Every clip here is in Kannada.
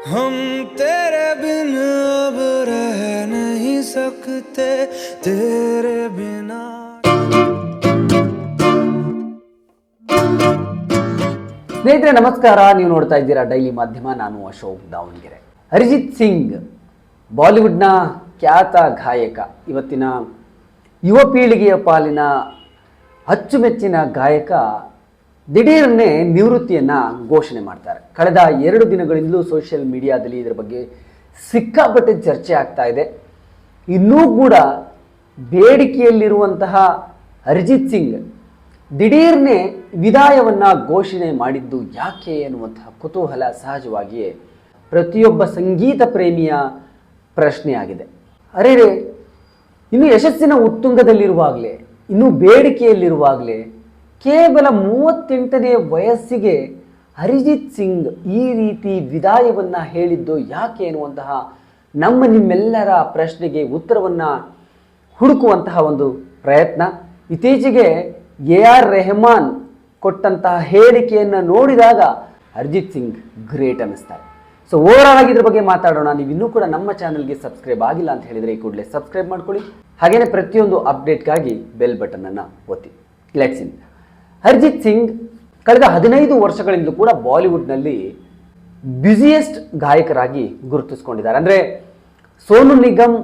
हम तेरे बिन अब रह नहीं सकते तेरे बिना. ಸ್ನೇಹಿತರೆ ನಮಸ್ಕಾರ. ನೀವು ನೋಡ್ತಾ ಇದ್ದೀರಾ ಡೈಲಿ ಮಾಧ್ಯಮ. ನಾನು ಅಶೋಕ್ ದಾವಣಗೆರೆ. ಅರಿಜಿತ್ ಸಿಂಗ್ ಬಾಲಿವುಡ್ನ ಖ್ಯಾತ ಗಾಯಕ, ಇವತ್ತಿನ ಯುವ ಪೀಳಿಗೆಯ ಪಾಲಿನ ಅಚ್ಚುಮೆಚ್ಚಿನ ಗಾಯಕ ದಿಢೀರನ್ನೇ ನಿವೃತ್ತಿಯನ್ನು ಘೋಷಣೆ ಮಾಡ್ತಾರೆ. ಕಳೆದ 2 ದಿನಗಳಿಂದಲೂ ಸೋಷಿಯಲ್ ಮೀಡಿಯಾದಲ್ಲಿ ಇದರ ಬಗ್ಗೆ ಸಿಕ್ಕಾಪಟ್ಟೆ ಚರ್ಚೆ ಆಗ್ತಾ ಇದೆ. ಇನ್ನೂ ಕೂಡ ಬೇಡಿಕೆಯಲ್ಲಿರುವಂತಹ ಅರಿಜಿತ್ ಸಿಂಗ್ ದಿಢೀರ್ನೆ ವಿದಾಯವನ್ನು ಘೋಷಣೆ ಮಾಡಿದ್ದು ಯಾಕೆ ಎನ್ನುವಂತಹ ಕುತೂಹಲ ಸಹಜವಾಗಿಯೇ ಪ್ರತಿಯೊಬ್ಬ ಸಂಗೀತ ಪ್ರೇಮಿಯ ಪ್ರಶ್ನೆಯಾಗಿದೆ. ಅರೆ, ಇನ್ನು ಯಶಸ್ಸಿನ ಉತ್ತುಂಗದಲ್ಲಿರುವಾಗಲೇ, ಇನ್ನೂ ಬೇಡಿಕೆಯಲ್ಲಿರುವಾಗಲೇ ಕೇವಲ 38ನೇ ವಯಸ್ಸಿಗೆ ಅರಿಜಿತ್ ಸಿಂಗ್ ಈ ರೀತಿ ವಿದಾಯವನ್ನು ಹೇಳಿದ್ದು ಯಾಕೆ ಎನ್ನುವಂತಹ ನಿಮ್ಮೆಲ್ಲರ ಪ್ರಶ್ನೆಗೆ ಉತ್ತರವನ್ನು ಹುಡುಕುವಂತಹ ಒಂದು ಪ್ರಯತ್ನ. ಇತ್ತೀಚೆಗೆ AR ರೆಹಮಾನ್ ಕೊಟ್ಟಂತಹ ಹೇಳಿಕೆಯನ್ನು ನೋಡಿದಾಗ ಅರಿಜಿತ್ ಸಿಂಗ್ ಗ್ರೇಟ್ ಅನ್ನಿಸ್ತಾರೆ. ಸೊ ಓವರಾಲ್ ಆಗಿ ಇದ್ರ ಬಗ್ಗೆ ಮಾತಾಡೋಣ. ನೀವು ಇನ್ನೂ ಕೂಡ ನಮ್ಮ ಚಾನಲ್ಗೆ ಸಬ್ಸ್ಕ್ರೈಬ್ ಆಗಿಲ್ಲ ಅಂತ ಹೇಳಿದರೆ ಈ ಕೂಡಲೇ ಸಬ್ಸ್ಕ್ರೈಬ್ ಮಾಡ್ಕೊಳ್ಳಿ. ಹಾಗೆಯೇ ಪ್ರತಿಯೊಂದು ಅಪ್ಡೇಟ್ಗಾಗಿ ಬೆಲ್ ಬಟನನ್ನು ಒತ್ತಿ. ಲೆಟ್ಸ್ ಇನ್. ಅರಿಜಿತ್ ಸಿಂಗ್ ಕಳೆದ 15 ವರ್ಷಗಳಿಂದಲೂ ಕೂಡ ಬಾಲಿವುಡ್ನಲ್ಲಿ ಬ್ಯುಸಿಯೆಸ್ಟ್ ಗಾಯಕರಾಗಿ ಗುರುತಿಸ್ಕೊಂಡಿದ್ದಾರೆ. ಅಂದರೆ ಸೋನು ನಿಗಮ್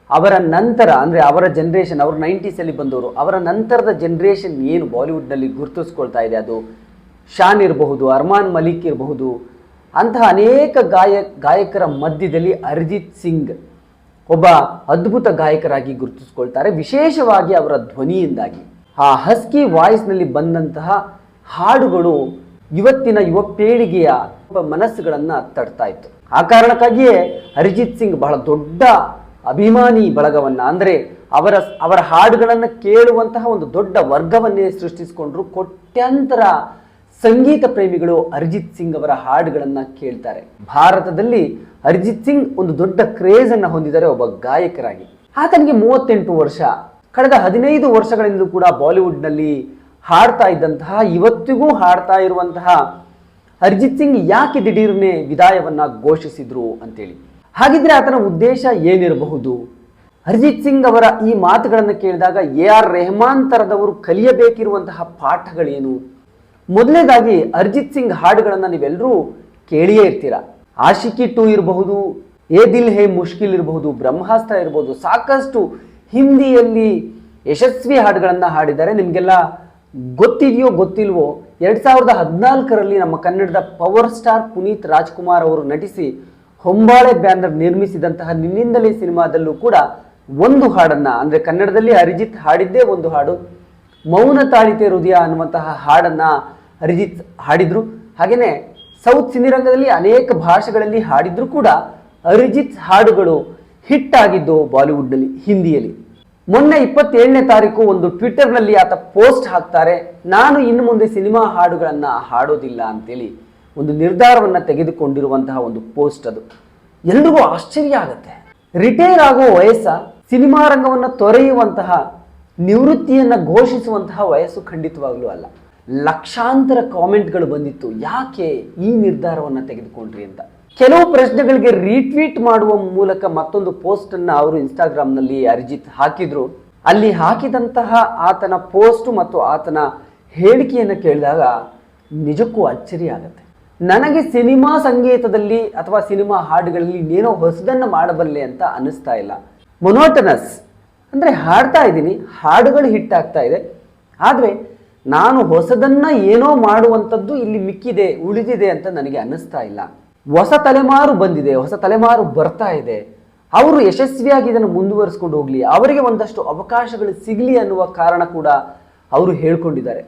ಅವರ ನಂತರ, ಅಂದರೆ ಅವರ ಜನ್ರೇಷನ್, ಅವರು 90s ಬಂದವರು, ಅವರ ನಂತರದ ಜನ್ರೇಷನ್ ಏನು ಬಾಲಿವುಡ್ನಲ್ಲಿ ಗುರುತಿಸ್ಕೊಳ್ತಾ ಇದೆ, ಅದು ಶಾನ್ ಇರಬಹುದು, ಅರ್ಮಾನ್ ಮಲಿಕ್ ಇರಬಹುದು, ಅಂತಹ ಅನೇಕ ಗಾಯಕರ ಮಧ್ಯದಲ್ಲಿ ಅರಿಜಿತ್ ಸಿಂಗ್ ಒಬ್ಬ ಅದ್ಭುತ ಗಾಯಕರಾಗಿ ಗುರುತಿಸ್ಕೊಳ್ತಾರೆ. ವಿಶೇಷವಾಗಿ ಅವರ ಧ್ವನಿಯಿಂದಾಗಿ, ಆ ಹಸ್ಕಿ ವಾಯ್ಸ್ನಲ್ಲಿ ಬಂದಂತಹ ಹಾಡುಗಳು ಇವತ್ತಿನ ಯುವ ಪೀಳಿಗೆಯ ಮನಸ್ಸುಗಳನ್ನು ತಡ್ತಾ ಇತ್ತು. ಆ ಕಾರಣಕ್ಕಾಗಿಯೇ ಅರಿಜಿತ್ ಸಿಂಗ್ ಬಹಳ ದೊಡ್ಡ ಅಭಿಮಾನಿ ಬಳಗವನ್ನು, ಅಂದರೆ ಅವರ ಹಾಡುಗಳನ್ನು ಕೇಳುವಂತಹ ಒಂದು ದೊಡ್ಡ ವರ್ಗವನ್ನೇ ಸೃಷ್ಟಿಸಿಕೊಂಡ್ರು. ಕೋಟ್ಯಾಂತರ ಸಂಗೀತ ಪ್ರೇಮಿಗಳು ಅರಿಜಿತ್ ಸಿಂಗ್ ಅವರ ಹಾಡುಗಳನ್ನು ಕೇಳ್ತಾರೆ. ಭಾರತದಲ್ಲಿ ಅರಿಜಿತ್ ಸಿಂಗ್ ಒಂದು ದೊಡ್ಡ ಕ್ರೇಜನ್ನು ಹೊಂದಿದ್ದಾರೆ ಒಬ್ಬ ಗಾಯಕರಾಗಿ. ಆತನಿಗೆ 38 ವರ್ಷ. ಕಳೆದ 15 ವರ್ಷಗಳಿಂದಲೂ ಕೂಡ ಬಾಲಿವುಡ್ನಲ್ಲಿ ಹಾಡ್ತಾ ಇದ್ದಂತಹ, ಇವತ್ತಿಗೂ ಹಾಡ್ತಾ ಇರುವಂತಹ ಅರಿಜಿತ್ ಸಿಂಗ್ ಯಾಕೆ ದಿಢೀರ್ನೆ ವಿದಾಯವನ್ನು ಘೋಷಿಸಿದ್ರು ಅಂತೇಳಿ. ಹಾಗಿದ್ರೆ ಆತನ ಉದ್ದೇಶ ಏನಿರಬಹುದು? ಅರಿಜಿತ್ ಸಿಂಗ್ ಅವರ ಈ ಮಾತುಗಳನ್ನು ಕೇಳಿದಾಗ AR ರೆಹಮಾನ್ ತರದವರು ಕಲಿಯಬೇಕಿರುವಂತಹ ಪಾಠಗಳೇನು? ಮೊದಲನೇದಾಗಿ ಅರಿಜಿತ್ ಸಿಂಗ್ ಹಾಡುಗಳನ್ನು ನೀವೆಲ್ಲರೂ ಕೇಳಿಯೇ ಇರ್ತೀರ. ಆಶಿಕಿ 2 ಇರಬಹುದು, ಏ ದಿಲ್ ಹೇ ಮುಷ್ಕಿಲ್ ಇರಬಹುದು, ಬ್ರಹ್ಮಾಸ್ತ್ರ ಇರಬಹುದು, ಸಾಕಷ್ಟು ಹಿಂದಿಯಲ್ಲಿ ಯಶಸ್ವಿ ಹಾಡುಗಳನ್ನು ಹಾಡಿದ್ದಾರೆ. ನಿಮಗೆಲ್ಲ ಗೊತ್ತಿದೆಯೋ ಗೊತ್ತಿಲ್ವೋ, 2014ರಲ್ಲಿ ನಮ್ಮ ಕನ್ನಡದ ಪವರ್ ಸ್ಟಾರ್ ಪುನೀತ್ ರಾಜ್ಕುಮಾರ್ ಅವರು ನಟಿಸಿ ಹೊಂಬಾಳೆ ಬ್ಯಾನರ್ ನಿರ್ಮಿಸಿದಂತಹ ನಿನ್ನಿಂದಲೇ ಸಿನಿಮಾದಲ್ಲೂ ಕೂಡ ಒಂದು ಹಾಡನ್ನು, ಅಂದರೆ ಕನ್ನಡದಲ್ಲಿ ಅರಿಜಿತ್ ಹಾಡಿದ್ದೇ ಒಂದು ಹಾಡು, ಮೌನ ತಾಳಿತೆ ಹೃದಯ ಅನ್ನುವಂತಹ ಹಾಡನ್ನು ಅರಿಜಿತ್ ಹಾಡಿದ್ರು. ಹಾಗೆಯೇ ಸೌತ್ ಸಿನಿರಂಗದಲ್ಲಿ ಅನೇಕ ಭಾಷೆಗಳಲ್ಲಿ ಹಾಡಿದ್ರು ಕೂಡ ಅರಿಜಿತ್ ಹಾಡುಗಳು ಹಿಟ್ ಆಗಿದ್ದು ಬಾಲಿವುಡ್ನಲ್ಲಿ, ಹಿಂದಿಯಲ್ಲಿ. ಮೊನ್ನೆ 27ನೇ ತಾರೀಕು ಒಂದು ಟ್ವಿಟ್ಟರ್ನಲ್ಲಿ ಆತ ಪೋಸ್ಟ್ ಹಾಕ್ತಾರೆ, ನಾನು ಇನ್ನು ಮುಂದೆ ಸಿನಿಮಾ ಹಾಡುಗಳನ್ನು ಹಾಡೋದಿಲ್ಲ ಅಂತೇಳಿ ಒಂದು ನಿರ್ಧಾರವನ್ನು ತೆಗೆದುಕೊಂಡಿರುವಂತಹ ಒಂದು ಪೋಸ್ಟ್. ಅದು ಎಲ್ರಿಗೂ ಆಶ್ಚರ್ಯ ಆಗುತ್ತೆ. ರಿಟೈರ್ ಆಗೋ ವಯಸ್ಸ, ಸಿನಿಮಾ ರಂಗವನ್ನು ತೊರೆಯುವಂತಹ, ನಿವೃತ್ತಿಯನ್ನು ಘೋಷಿಸುವಂತಹ ವಯಸ್ಸು ಖಂಡಿತವಾಗ್ಲೂ ಅಲ್ಲ. ಲಕ್ಷಾಂತರ ಕಾಮೆಂಟ್ಗಳು ಬಂದಿತ್ತು, ಯಾಕೆ ಈ ನಿರ್ಧಾರವನ್ನು ತೆಗೆದುಕೊಂಡ್ರಿ ಅಂತ. ಕೆಲವು ಪ್ರಶ್ನೆಗಳಿಗೆ ರೀಟ್ವೀಟ್ ಮಾಡುವ ಮೂಲಕ ಮತ್ತೊಂದು ಪೋಸ್ಟ್ ಅನ್ನು ಅವರು ಇನ್ಸ್ಟಾಗ್ರಾಮ್ನಲ್ಲಿ ಅರಿಜಿತ್ ಹಾಕಿದ್ರು. ಅಲ್ಲಿ ಹಾಕಿದಂತಹ ಆತನ ಪೋಸ್ಟ್ ಮತ್ತು ಆತನ ಹೇಳಿಕೆಯನ್ನು ಕೇಳಿದಾಗ ನಿಜಕ್ಕೂ ಅಚ್ಚರಿ ಆಗುತ್ತೆ. ನನಗೆ ಸಿನಿಮಾ ಸಂಗೀತದಲ್ಲಿ ಅಥವಾ ಸಿನಿಮಾ ಹಾಡುಗಳಲ್ಲಿ ಏನೋ ಹೊಸದನ್ನು ಮಾಡಬಲ್ಲೆ ಅಂತ ಅನ್ನಿಸ್ತಾ ಇಲ್ಲ. ಮೊನೋಟನಸ್, ಅಂದರೆ ಹಾಡ್ತಾ ಇದ್ದೀನಿ, ಹಾಡುಗಳು ಹಿಟ್ ಆಗ್ತಾ ಇದೆ, ಆದರೆ ನಾನು ಹೊಸದನ್ನು ಏನೋ ಮಾಡುವಂಥದ್ದು ಇಲ್ಲಿ ಮಿಕ್ಕಿದೆ, ಉಳಿದಿದೆ ಅಂತ ನನಗೆ ಅನ್ನಿಸ್ತಾ ಇಲ್ಲ. ಹೊಸ ತಲೆಮಾರು ಬಂದಿದೆ, ಹೊಸ ತಲೆಮಾರು ಬರ್ತಾ ಇದೆ, ಅವರು ಯಶಸ್ವಿಯಾಗಿ ಇದನ್ನು ಮುಂದುವರಿಸ್ಕೊಂಡು ಹೋಗಲಿ, ಅವರಿಗೆ ಒಂದಷ್ಟು ಅವಕಾಶಗಳು ಸಿಗಲಿ ಅನ್ನುವ ಕಾರಣ ಕೂಡ ಅವರು ಹೇಳ್ಕೊಂಡಿದ್ದಾರೆ.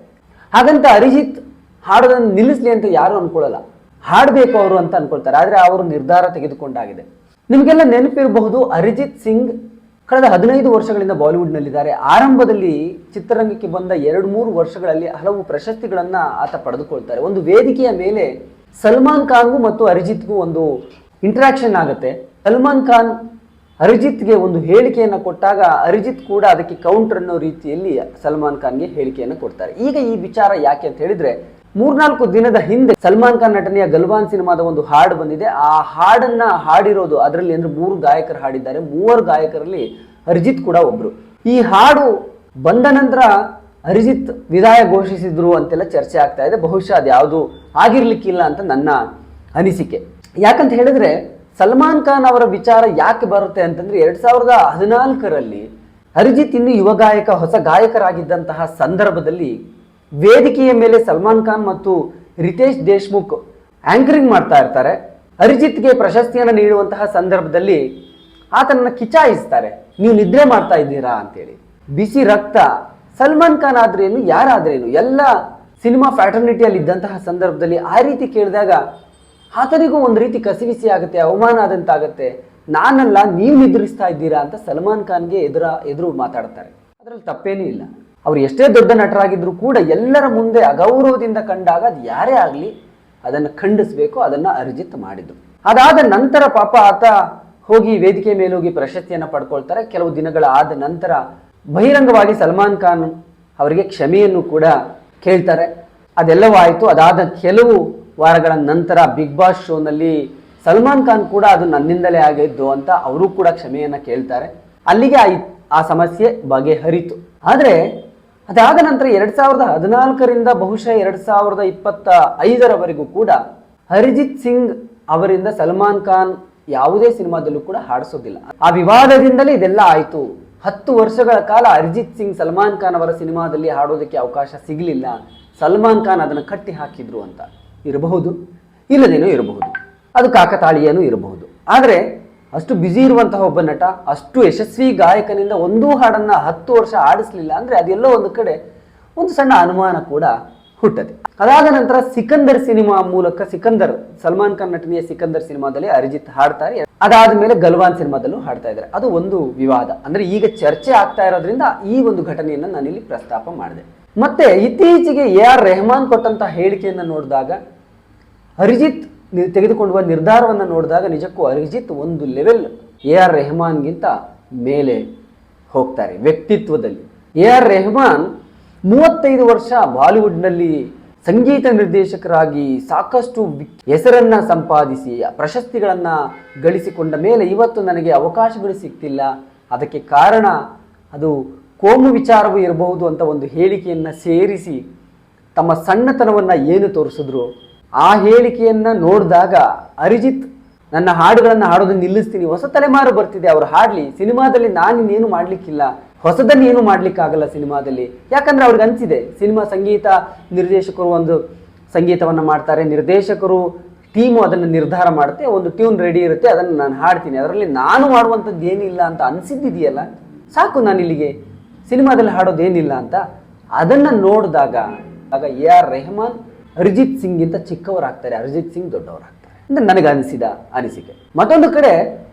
ಹಾಗಂತ ಅರಿಜಿತ್ ಹಾಡೋದನ್ನು ನಿಲ್ಲಿಸಲಿ ಅಂತ ಯಾರು ಅನ್ಕೊಳ್ಳಲ್ಲ, ಹಾಡಬೇಕು ಅವರು ಅಂತ ಅನ್ಕೊಳ್ತಾರೆ. ಆದರೆ ಅವರು ನಿರ್ಧಾರ ತೆಗೆದುಕೊಂಡಾಗಿದೆ. ನಿಮಗೆಲ್ಲ ನೆನಪಿರಬಹುದು, ಅರಿಜಿತ್ ಸಿಂಗ್ ಕಳೆದ 15 ವರ್ಷಗಳಿಂದ ಬಾಲಿವುಡ್ನಲ್ಲಿದ್ದಾರೆ. ಆರಂಭದಲ್ಲಿ ಚಿತ್ರರಂಗಕ್ಕೆ ಬಂದ 2-3 ವರ್ಷಗಳಲ್ಲಿ ಹಲವು ಪ್ರಶಸ್ತಿಗಳನ್ನು ಆತ ಪಡೆದುಕೊಳ್ತಾರೆ. ಒಂದು ವೇದಿಕೆಯ ಮೇಲೆ ಸಲ್ಮಾನ್ ಖಾನ್ಗೂ ಮತ್ತು ಅರಿಜಿತ್ಗೂ ಒಂದು ಇಂಟ್ರಾಕ್ಷನ್ ಆಗುತ್ತೆ. ಸಲ್ಮಾನ್ ಖಾನ್ ಅರಿಜಿತ್ಗೆ ಒಂದು ಹೇಳಿಕೆಯನ್ನು ಕೊಟ್ಟಾಗ ಅರಿಜಿತ್ ಕೂಡ ಅದಕ್ಕೆ ಕೌಂಟರ್ ಅನ್ನೋ ರೀತಿಯಲ್ಲಿ ಸಲ್ಮಾನ್ ಖಾನ್ಗೆ ಹೇಳಿಕೆಯನ್ನು ಕೊಡ್ತಾರೆ. ಈಗ ಈ ವಿಚಾರ ಯಾಕೆ ಅಂತ ಹೇಳಿದ್ರೆ, 3-4 ದಿನದ ಹಿಂದೆ ಸಲ್ಮಾನ್ ಖಾನ್ ನಟನೆಯ ಗಲ್ವಾನ್ ಸಿನಿಮಾದ ಒಂದು ಹಾಡು ಬಂದಿದೆ. ಆ ಹಾಡನ್ನ ಹಾಡಿರೋದು ಅದರಲ್ಲಿ ಅಂದ್ರೆ 3 ಗಾಯಕರು ಹಾಡಿದ್ದಾರೆ. 3 ಗಾಯಕರಲ್ಲಿ ಅರಿಜಿತ್ ಕೂಡ ಒಬ್ರು. ಈ ಹಾಡು ಬಂದ ನಂತರ ಅರಿಜಿತ್ ವಿದಾಯ ಘೋಷಿಸಿದ್ರು ಅಂತೆಲ್ಲ ಚರ್ಚೆ ಆಗ್ತಾ ಇದೆ. ಬಹುಶಃ ಅದು ಯಾವುದು ಆಗಿರ್ಲಿಕ್ಕಿಲ್ಲ ಅಂತ ನನ್ನ ಅನಿಸಿಕೆ. ಯಾಕಂತ ಹೇಳಿದ್ರೆ ಸಲ್ಮಾನ್ ಖಾನ್ ಅವರ ವಿಚಾರ ಯಾಕೆ ಬರುತ್ತೆ ಅಂತಂದ್ರೆ 2014ರಲ್ಲಿ ಅರಿಜಿತ್ ಇನ್ನು ಯುವ ಗಾಯಕ, ಹೊಸ ಗಾಯಕರಾಗಿದ್ದಂತಹ ಸಂದರ್ಭದಲ್ಲಿ ವೇದಿಕೆಯ ಮೇಲೆ ಸಲ್ಮಾನ್ ಖಾನ್ ಮತ್ತು ರಿತೇಶ್ ದೇಶ್ಮುಖ್ ಆಂಕರಿಂಗ್ ಮಾಡ್ತಾ ಇರ್ತಾರೆ. ಅರಿಜಿತ್ಗೆ ಪ್ರಶಸ್ತಿಯನ್ನು ನೀಡುವಂತಹ ಸಂದರ್ಭದಲ್ಲಿ ಆತನನ್ನ ಕಿಚಾಯಿಸ್ತಾರೆ, ನೀವು ನಿದ್ರೆ ಮಾಡ್ತಾ ಇದ್ದೀರಾ ಅಂತೇಳಿ. ಬಿಸಿ ರಕ್ತ, ಸಲ್ಮಾನ್ ಖಾನ್ ಆದ್ರೇನು ಯಾರಾದ್ರೇನು ಎಲ್ಲ ಸಿನಿಮಾ ಫ್ಯಾಟರ್ನಿಟಿಯಲ್ಲಿ ಇದ್ದಂತಹ ಸಂದರ್ಭದಲ್ಲಿ ಆ ರೀತಿ ಕೇಳಿದಾಗ ಆತನಿಗೂ ಒಂದು ರೀತಿ ಕಸಿವಿಸಿ ಆಗುತ್ತೆ, ಅವಮಾನ ಆದಂತಾಗತ್ತೆ. ನಾನಲ್ಲ, ನೀವು ನಿದ್ರಿಸ್ತಾ ಇದ್ದೀರಾ ಅಂತ ಸಲ್ಮಾನ್ ಖಾನ್ಗೆ ಎದುರು ಮಾತಾಡ್ತಾರೆ. ಅದರಲ್ಲಿ ತಪ್ಪೇನೂ ಇಲ್ಲ. ಅವ್ರು ಎಷ್ಟೇ ದೊಡ್ಡ ನಟರಾಗಿದ್ರು ಕೂಡ ಎಲ್ಲರ ಮುಂದೆ ಅಗೌರವದಿಂದ ಕಂಡಾಗ ಅದು ಯಾರೇ ಆಗಲಿ ಅದನ್ನು ಖಂಡಿಸಬೇಕು. ಅದನ್ನು ಅರಿಜಿತ್ ಮಾಡಿದ್ರು. ಅದಾದ ನಂತರ ಪಾಪ ಆತ ಹೋಗಿ ವೇದಿಕೆ ಮೇಲೆ ಹೋಗಿ ಪ್ರಶಸ್ತಿಯನ್ನು ಪಡ್ಕೊಳ್ತಾರೆ. ಕೆಲವು ದಿನಗಳ ಆದ ನಂತರ ಬಹಿರಂಗವಾಗಿ ಸಲ್ಮಾನ್ ಖಾನ್ ಅವರಿಗೆ ಕ್ಷಮೆಯನ್ನು ಕೂಡ ಕೇಳ್ತಾರೆ. ಅದೆಲ್ಲವೂ ಆಯಿತು. ಅದಾದ ಕೆಲವು ವಾರಗಳ ನಂತರ ಬಿಗ್ ಬಾಸ್ ಶೋನಲ್ಲಿ ಸಲ್ಮಾನ್ ಖಾನ್ ಕೂಡ ಅದು ನನ್ನಿಂದಲೇ ಆಗಿದ್ದು ಅಂತ ಅವರು ಕೂಡ ಕ್ಷಮೆಯನ್ನು ಕೇಳ್ತಾರೆ. ಅಲ್ಲಿಗೆ ಆ ಸಮಸ್ಯೆ ಬಗೆಹರಿತು. ಆದರೆ ಅದಾದ ನಂತರ 2014ರಿಂದ ಬಹುಶಃ 2025ರವರೆಗೂ ಕೂಡ ಅರಿಜಿತ್ ಸಿಂಗ್ ಅವರಿಂದ ಸಲ್ಮಾನ್ ಖಾನ್ ಯಾವುದೇ ಸಿನಿಮಾದಲ್ಲೂ ಕೂಡ ಹಾಡಿಸೋದಿಲ್ಲ. ಆ ವಿವಾದದಿಂದಲೇ ಇದೆಲ್ಲ ಆಯಿತು. 10 ವರ್ಷಗಳ ಕಾಲ ಅರಿಜಿತ್ ಸಿಂಗ್ ಸಲ್ಮಾನ್ ಖಾನ್ ಅವರ ಸಿನಿಮಾದಲ್ಲಿ ಹಾಡೋದಕ್ಕೆ ಅವಕಾಶ ಸಿಗಲಿಲ್ಲ. ಸಲ್ಮಾನ್ ಖಾನ್ ಅದನ್ನು ಕಟ್ಟಿ ಹಾಕಿದ್ರು ಅಂತ ಇರಬಹುದು, ಇಲ್ಲದೇನೋ ಇರಬಹುದು, ಅದು ಕಾಕತಾಳೀಯನೂ ಇರಬಹುದು. ಆದರೆ ಅಷ್ಟು ಬ್ಯುಸಿ ಇರುವಂತಹ ಒಬ್ಬ ನಟ, ಅಷ್ಟು ಯಶಸ್ವಿ ಗಾಯಕನಿಂದ ಒಂದೂ ಹಾಡನ್ನು 10 ವರ್ಷ ಆಡಿಸ್ಲಿಲ್ಲ ಅಂದರೆ ಅದೆಲ್ಲೋ ಒಂದು ಕಡೆ ಒಂದು ಸಣ್ಣ ಅನುಮಾನ ಕೂಡ ಹುಟ್ಟದೆ. ಅದಾದ ನಂತರ ಸಿಕಂದರ್ ಸಿನಿಮಾ ಮೂಲಕ, ಸಲ್ಮಾನ್ ಖಾನ್ ನಟನೆಯ ಸಿಕಂದರ್ ಸಿನಿಮಾದಲ್ಲಿ ಅರಿಜಿತ್ ಹಾಡ್ತಾರೆ. ಅದಾದ ಮೇಲೆ ಗಲ್ವಾನ್ ಸಿನಿಮಾದಲ್ಲೂ ಹಾಡ್ತಾ ಇದ್ದಾರೆ. ಅದು ಒಂದು ವಿವಾದ. ಅಂದ್ರೆ ಈಗ ಚರ್ಚೆ ಆಗ್ತಾ ಇರೋದ್ರಿಂದ ಈ ಒಂದು ಘಟನೆಯನ್ನು ನಾನಿಲ್ಲಿ ಪ್ರಸ್ತಾಪ ಮಾಡಿದೆ. ಮತ್ತೆ ಇತ್ತೀಚೆಗೆ AR ರೆಹಮಾನ್ ಕೊಟ್ಟಂತಹ ಹೇಳಿಕೆಯನ್ನು ನೋಡಿದಾಗ, ಅರಿಜಿತ್ ತೆಗೆದುಕೊಳ್ಳುವ ನಿರ್ಧಾರವನ್ನು ನೋಡಿದಾಗ ನಿಜಕ್ಕೂ ಅರಿಜಿತ್ ಒಂದು ಲೆವೆಲ್ AR ರೆಹಮಾನ್ಗಿಂತ ಮೇಲೆ ಹೋಗ್ತಾರೆ ವ್ಯಕ್ತಿತ್ವದಲ್ಲಿ. AR ರೆಹಮಾನ್ 35 ವರ್ಷ ಬಾಲಿವುಡ್ನಲ್ಲಿ ಸಂಗೀತ ನಿರ್ದೇಶಕರಾಗಿ ಸಾಕಷ್ಟು ಹೆಸರನ್ನ ಸಂಪಾದಿಸಿ ಪ್ರಶಸ್ತಿಗಳನ್ನ ಗಳಿಸಿಕೊಂಡ ಮೇಲೆ ಇವತ್ತು ನನಗೆ ಅವಕಾಶಗಳು ಸಿಗ್ತಿಲ್ಲ, ಅದಕ್ಕೆ ಕಾರಣ ಅದು ಕೋಮು ವಿಚಾರವೂ ಇರಬಹುದು ಅಂತ ಒಂದು ಹೇಳಿಕೆಯನ್ನ ಸೇರಿಸಿ ತಮ್ಮ ಸಣ್ಣತನವನ್ನ ಏನು ತೋರಿಸಿದ್ರು. ಆ ಹೇಳಿಕೆಯನ್ನ ನೋಡಿದಾಗ ಅರಿಜಿತ್ ನನ್ನ ಹಾಡುಗಳನ್ನು ಹಾಡೋದನ್ನ ನಿಲ್ಲಿಸ್ತೀನಿ, ಹೊಸ ತಲೆಮಾರು ಬರ್ತಿದೆ, ಅವ್ರು ಹಾಡಲಿ, ಸಿನಿಮಾದಲ್ಲಿ ನಾನಿನ್ನೇನು ಮಾಡ್ಲಿಕ್ಕಿಲ್ಲ, ಹೊಸದನ್ನು ಏನು ಮಾಡ್ಲಿಕ್ಕಾಗಲ್ಲ ಸಿನಿಮಾದಲ್ಲಿ. ಯಾಕಂದ್ರೆ ಅವ್ರಿಗೆ ಅನಿಸಿದೆ ಸಿನಿಮಾ ಸಂಗೀತ ನಿರ್ದೇಶಕರು ಒಂದು ಸಂಗೀತವನ್ನು ಮಾಡ್ತಾರೆ, ನಿರ್ದೇಶಕರು ಟೀಮು ಅದನ್ನು ನಿರ್ಧಾರ ಮಾಡುತ್ತೆ, ಒಂದು ಟ್ಯೂನ್ ರೆಡಿ ಇರುತ್ತೆ, ಅದನ್ನು ನಾನು ಹಾಡ್ತೀನಿ, ಅದರಲ್ಲಿ ನಾನು ಮಾಡುವಂಥದ್ದು ಏನಿಲ್ಲ ಅಂತ ಅನಿಸಿದ್ದಿದೆಯಲ್ಲ, ಸಾಕು ನಾನು ಇಲ್ಲಿಗೆ ಸಿನಿಮಾದಲ್ಲಿ ಹಾಡೋದೇನಿಲ್ಲ ಅಂತ ಅದನ್ನು ನೋಡಿದಾಗ ಆಗ AR ರೆಹಮಾನ್ ಅರಿಜಿತ್ ಸಿಂಗ್ಗಿಂತ ಚಿಕ್ಕವರಾಗ್ತಾರೆ, ಅರಿಜಿತ್ ಸಿಂಗ್ ದೊಡ್ಡವರಾಗ್ತಾರೆ ಅಂತ ನನಗೆ ಅನಿಸಿದ ಅನಿಸಿಕೆ. ಮತ್ತೊಂದು ಕಡೆ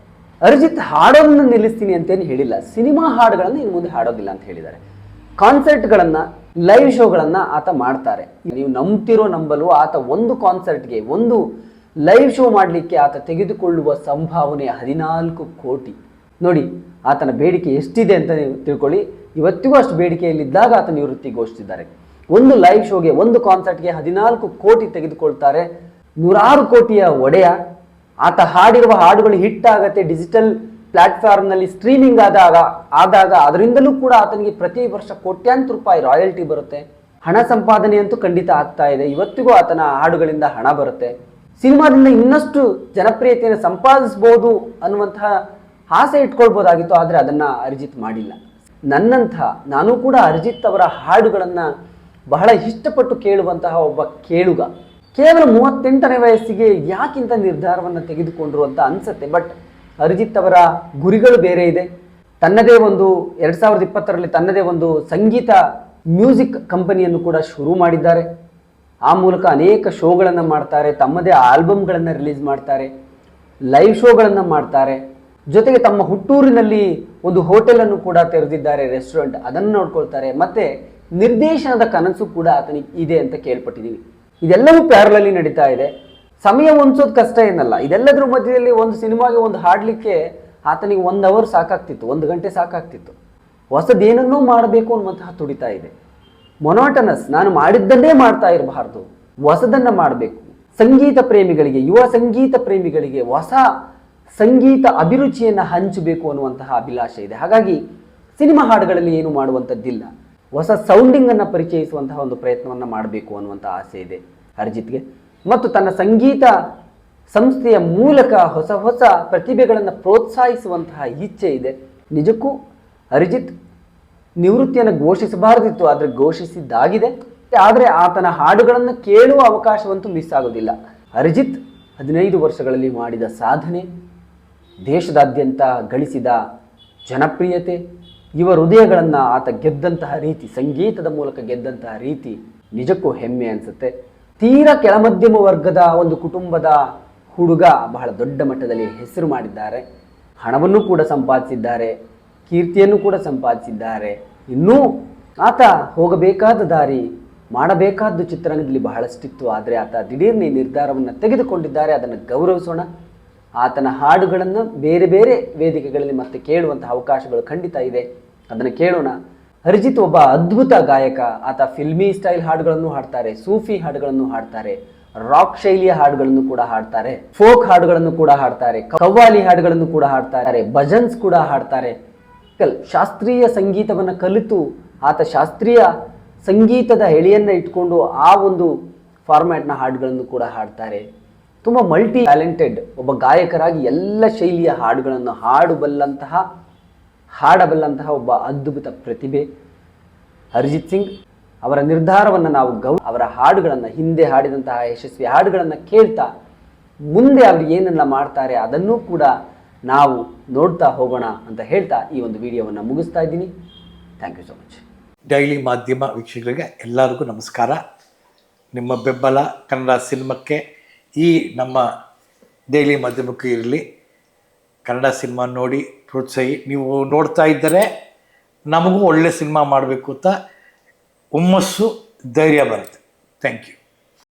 ಅರಿಜಿತ್ ಹಾಡೋದನ್ನು ನಿಲ್ಲಿಸ್ತೀನಿ ಅಂತೇನು ಹೇಳಿಲ್ಲ, ಸಿನಿಮಾ ಹಾಡುಗಳನ್ನು ಇನ್ನು ಮುಂದೆ ಹಾಡೋದಿಲ್ಲ ಅಂತ ಹೇಳಿದ್ದಾರೆ. ಕಾನ್ಸರ್ಟ್ಗಳನ್ನು, ಲೈವ್ ಶೋಗಳನ್ನು ಆತ ಮಾಡ್ತಾರೆ. ನೀವು ನಂಬ್ತಿರೋ ನಂಬಲು ಆತ ಒಂದು ಕಾನ್ಸರ್ಟ್ಗೆ, ಒಂದು ಲೈವ್ ಶೋ ಮಾಡಲಿಕ್ಕೆ ಆತ ತೆಗೆದುಕೊಳ್ಳುವ ಸಂಭಾವನೆ 14 ಕೋಟಿ. ನೋಡಿ ಆತನ ಬೇಡಿಕೆ ಎಷ್ಟಿದೆ ಅಂತ ನೀವು ತಿಳ್ಕೊಳ್ಳಿ. ಇವತ್ತಿಗೂ ಅಷ್ಟು ಬೇಡಿಕೆಯಲ್ಲಿದ್ದಾಗ ಆತ ನಿವೃತ್ತಿ ಘೋಷಿಸಿದ್ದಾರೆ. ಒಂದು ಲೈವ್ ಶೋಗೆ, ಒಂದು ಕಾನ್ಸರ್ಟ್ಗೆ 14 ಕೋಟಿ ತೆಗೆದುಕೊಳ್ತಾರೆ. 100 ಕೋಟಿಯ ಒಡೆಯ. ಆತ ಹಾಡಿರುವ ಹಾಡುಗಳು ಹಿಟ್ ಆಗತ್ತೆ, ಡಿಜಿಟಲ್ ಪ್ಲಾಟ್ಫಾರ್ಮ್ನಲ್ಲಿ ಸ್ಟ್ರೀಮಿಂಗ್ ಆದಾಗ ಅದರಿಂದಲೂ ಕೂಡ ಆತನಿಗೆ ಪ್ರತಿ ವರ್ಷ ಕೋಟ್ಯಾಂತರ ರೂಪಾಯಿ ರಾಯಲ್ಟಿ ಬರುತ್ತೆ. ಹಣ ಸಂಪಾದನೆ ಅಂತೂ ಖಂಡಿತ ಆಗ್ತಾ ಇದೆ. ಇವತ್ತಿಗೂ ಆತನ ಹಾಡುಗಳಿಂದ ಹಣ ಬರುತ್ತೆ. ಸಿನಿಮಾದಿಂದ ಇನ್ನಷ್ಟು ಜನಪ್ರಿಯತೆಯನ್ನು ಸಂಪಾದಿಸಬಹುದು ಅನ್ನುವಂತಹ ಆಸೆ ಇಟ್ಕೊಳ್ಬೋದಾಗಿತ್ತು, ಆದರೆ ಅದನ್ನು ಅರಿಜಿತ್ ಮಾಡಿಲ್ಲ. ನಾನು ಕೂಡ ಅರಿಜಿತ್ ಅವರ ಹಾಡುಗಳನ್ನು ಬಹಳ ಇಷ್ಟಪಟ್ಟು ಕೇಳುವಂತಹ ಒಬ್ಬ ಕೇಳುಗ. ಕೇವಲ 38ನೇ ವಯಸ್ಸಿಗೆ ಯಾಕಿಂತ ನಿರ್ಧಾರವನ್ನು ತೆಗೆದುಕೊಂಡ್ರು ಅಂತ ಅನ್ಸುತ್ತೆ. ಬಟ್ ಅರಿಜಿತ್ ಅವರ ಗುರಿಗಳು ಬೇರೆ ಇದೆ. ತನ್ನದೇ ಒಂದು 2020ರಲ್ಲಿ ತನ್ನದೇ ಒಂದು ಸಂಗೀತ ಮ್ಯೂಸಿಕ್ ಕಂಪನಿಯನ್ನು ಕೂಡ ಶುರು ಮಾಡಿದ್ದಾರೆ. ಆ ಮೂಲಕ ಅನೇಕ ಶೋಗಳನ್ನು ಮಾಡ್ತಾರೆ, ತಮ್ಮದೇ ಆಲ್ಬಮ್ಗಳನ್ನು ರಿಲೀಸ್ ಮಾಡ್ತಾರೆ, ಲೈವ್ ಶೋಗಳನ್ನು ಮಾಡ್ತಾರೆ. ಜೊತೆಗೆ ತಮ್ಮ ಹುಟ್ಟೂರಿನಲ್ಲಿ ಒಂದು ಹೋಟೆಲನ್ನು ಕೂಡ ತೆರೆದಿದ್ದಾರೆ, ರೆಸ್ಟೋರೆಂಟ್, ಅದನ್ನು ನೋಡ್ಕೊಳ್ತಾರೆ. ಮತ್ತೆ ನಿರ್ದೇಶನದ ಕನಸು ಕೂಡ ಆತನಿಗೆ ಇದೆ ಅಂತ ಕೇಳ್ಪಟ್ಟಿದ್ದೀವಿ. ಇದೆಲ್ಲವೂ ಪ್ಯಾರಲಲ್ಲಿ ನಡೀತಾ ಇದೆ. ಸಮಯ ಹೊಂದಿಸೋದು ಕಷ್ಟ ಏನಲ್ಲ. ಇದೆಲ್ಲದರ ಮಧ್ಯದಲ್ಲಿ ಒಂದು ಸಿನಿಮಾಗೆ ಒಂದು ಹಾಡಲಿಕ್ಕೆ ಆತನಿಗೆ 1 ಅವರ್ ಸಾಕಾಗ್ತಿತ್ತು, 1 ಗಂಟೆ ಸಾಕಾಗ್ತಿತ್ತು. ಹೊಸದೇನನ್ನೂ ಮಾಡಬೇಕು ಅನ್ನುವಂತಹ ತುಡಿತಾ ಇದೆ. ಮೊನೋಟನಸ್, ನಾನು ಮಾಡಿದ್ದನ್ನೇ ಮಾಡ್ತಾ ಇರಬಾರ್ದು, ಹೊಸದನ್ನು ಮಾಡಬೇಕು. ಸಂಗೀತ ಪ್ರೇಮಿಗಳಿಗೆ, ಯುವ ಸಂಗೀತ ಪ್ರೇಮಿಗಳಿಗೆ ಹೊಸ ಸಂಗೀತ ಅಭಿರುಚಿಯನ್ನು ಹಂಚಬೇಕು ಅನ್ನುವಂತಹ ಅಭಿಲಾಷೆ ಇದೆ. ಹಾಗಾಗಿ ಸಿನಿಮಾ ಹಾಡುಗಳಲ್ಲಿ ಏನು ಮಾಡುವಂಥದ್ದಿಲ್ಲ, ಹೊಸ ಸೌಂಡಿಂಗನ್ನು ಪರಿಚಯಿಸುವಂತಹ ಒಂದು ಪ್ರಯತ್ನವನ್ನು ಮಾಡಬೇಕು ಅನ್ನುವಂಥ ಆಸೆ ಇದೆ ಅರಿಜಿತ್ಗೆ. ಮತ್ತು ತನ್ನ ಸಂಗೀತ ಸಂಸ್ಥೆಯ ಮೂಲಕ ಹೊಸ ಹೊಸ ಪ್ರತಿಭೆಗಳನ್ನು ಪ್ರೋತ್ಸಾಹಿಸುವಂತಹ ಇಚ್ಛೆ ಇದೆ. ನಿಜಕ್ಕೂ ಅರಿಜಿತ್ ನಿವೃತ್ತಿಯನ್ನು ಘೋಷಿಸಬಾರದಿತ್ತು, ಆದರೆ ಘೋಷಿಸಿದ್ದಾಗಿದೆ. ಆದರೆ ಆತನ ಹಾಡುಗಳನ್ನು ಕೇಳುವ ಅವಕಾಶವಂತೂ ಮಿಸ್ ಆಗೋದಿಲ್ಲ. ಅರಿಜಿತ್ 15 ವರ್ಷಗಳಲ್ಲಿ ಮಾಡಿದ ಸಾಧನೆ, ದೇಶದಾದ್ಯಂತ ಗಳಿಸಿದ ಜನಪ್ರಿಯತೆ, ಯುವ ಹೃದಯಗಳನ್ನು ಆತ ಗೆದ್ದಂತಹ ರೀತಿ, ಸಂಗೀತದ ಮೂಲಕ ಗೆದ್ದಂತಹ ರೀತಿ ನಿಜಕ್ಕೂ ಹೆಮ್ಮೆ ಅನಿಸುತ್ತೆ. ತೀರಾ ಕೆಳಮಧ್ಯಮ ವರ್ಗದ ಒಂದು ಕುಟುಂಬದ ಹುಡುಗ ಬಹಳ ದೊಡ್ಡ ಮಟ್ಟದಲ್ಲಿ ಹೆಸರು ಮಾಡಿದ್ದಾರೆ, ಹಣವನ್ನು ಕೂಡ ಸಂಪಾದಿಸಿದ್ದಾರೆ, ಕೀರ್ತಿಯನ್ನು ಕೂಡ ಸಂಪಾದಿಸಿದ್ದಾರೆ. ಇನ್ನೂ ಆತ ಹೋಗಬೇಕಾದ ದಾರಿ, ಮಾಡಬೇಕಾದ್ದು ಚಿತ್ರರಂಗದಲ್ಲಿ ಬಹಳಷ್ಟಿತ್ತು. ಆದರೆ ಆತ ದಿಢೀರ್ನೆ ನಿರ್ಧಾರವನ್ನು ತೆಗೆದುಕೊಂಡಿದ್ದಾರೆ, ಅದನ್ನು ಗೌರವಿಸೋಣ. ಆತನ ಹಾಡುಗಳನ್ನು ಬೇರೆ ಬೇರೆ ವೇದಿಕೆಗಳಲ್ಲಿ ಮತ್ತೆ ಕೇಳುವಂತಹ ಅವಕಾಶಗಳು ಖಂಡಿತ ಇದೆ, ಅದನ್ನು ಕೇಳೋಣ. ಅರಿಜಿತ್ ಒಬ್ಬ ಅದ್ಭುತ ಗಾಯಕ. ಆತ ಫಿಲ್ಮಿ ಸ್ಟೈಲ್ ಹಾಡುಗಳನ್ನು ಹಾಡ್ತಾರೆ, ಸೂಫಿ ಹಾಡುಗಳನ್ನು ಹಾಡ್ತಾರೆ, ರಾಕ್ ಶೈಲಿಯ ಹಾಡುಗಳನ್ನು ಕೂಡ ಹಾಡ್ತಾರೆ, ಫೋಕ್ ಹಾಡುಗಳನ್ನು ಕೂಡ ಹಾಡ್ತಾರೆ, ಕವ್ವಾಲಿ ಹಾಡುಗಳನ್ನು ಕೂಡ ಹಾಡ್ತಾರೆ, ಭಜನ್ಸ್ ಕೂಡ ಹಾಡ್ತಾರೆ. ಶಾಸ್ತ್ರೀಯ ಸಂಗೀತವನ್ನು ಕಲಿತು ಆತ ಶಾಸ್ತ್ರೀಯ ಸಂಗೀತದ ಎಳೆಯನ್ನು ಇಟ್ಕೊಂಡು ಆ ಒಂದು ಫಾರ್ಮ್ಯಾಟ್ನ ಹಾಡುಗಳನ್ನು ಕೂಡ ಹಾಡ್ತಾರೆ. ತುಂಬ ಮಲ್ಟಿ ಟ್ಯಾಲೆಂಟೆಡ್ ಒಬ್ಬ ಗಾಯಕರಾಗಿ ಎಲ್ಲ ಶೈಲಿಯ ಹಾಡುಗಳನ್ನು ಹಾಡಬಲ್ಲಂತಹ ಒಬ್ಬ ಅದ್ಭುತ ಪ್ರತಿಭೆ ಅರಿಜಿತ್ ಸಿಂಗ್. ಅವರ ನಿರ್ಧಾರವನ್ನು ನಾವು ಅವರ ಹಾಡುಗಳನ್ನು, ಹಿಂದೆ ಹಾಡಿದಂತಹ ಯಶಸ್ವಿ ಹಾಡುಗಳನ್ನು ಕೇಳ್ತಾ ಮುಂದೆ ಅವರು ಏನೆಲ್ಲ ಮಾಡ್ತಾರೆ ಅದನ್ನೂ ಕೂಡ ನಾವು ನೋಡ್ತಾ ಹೋಗೋಣ ಅಂತ ಹೇಳ್ತಾ ಈ ಒಂದು ವಿಡಿಯೋವನ್ನು ಮುಗಿಸ್ತಾ ಇದ್ದೀನಿ. Thank you so much. Daily ಮಾಧ್ಯಮ ವೀಕ್ಷಕರಿಗೆ ಎಲ್ಲರಿಗೂ ನಮಸ್ಕಾರ. ನಿಮ್ಮ ಬೆಂಬಲ ಕನ್ನಡ ಸಿನಿಮಾಕ್ಕೆ, ಈ ನಮ್ಮ ಡೈಲಿ ಮಾಧ್ಯಮಕ್ಕೂ ಇರಲಿ. ಕನ್ನಡ ಸಿನಿಮಾ ನೋಡಿ ಪ್ರೋತ್ಸಾಹಿ. ನೀವು ನೋಡ್ತಾ ಇದ್ದರೆ ನಮಗೂ ಒಳ್ಳೆ ಸಿನಿಮಾ ಮಾಡಬೇಕು ಅಂತ ಹುಮ್ಮಸ್ಸು, ಧೈರ್ಯ ಬರುತ್ತೆ. Thank you.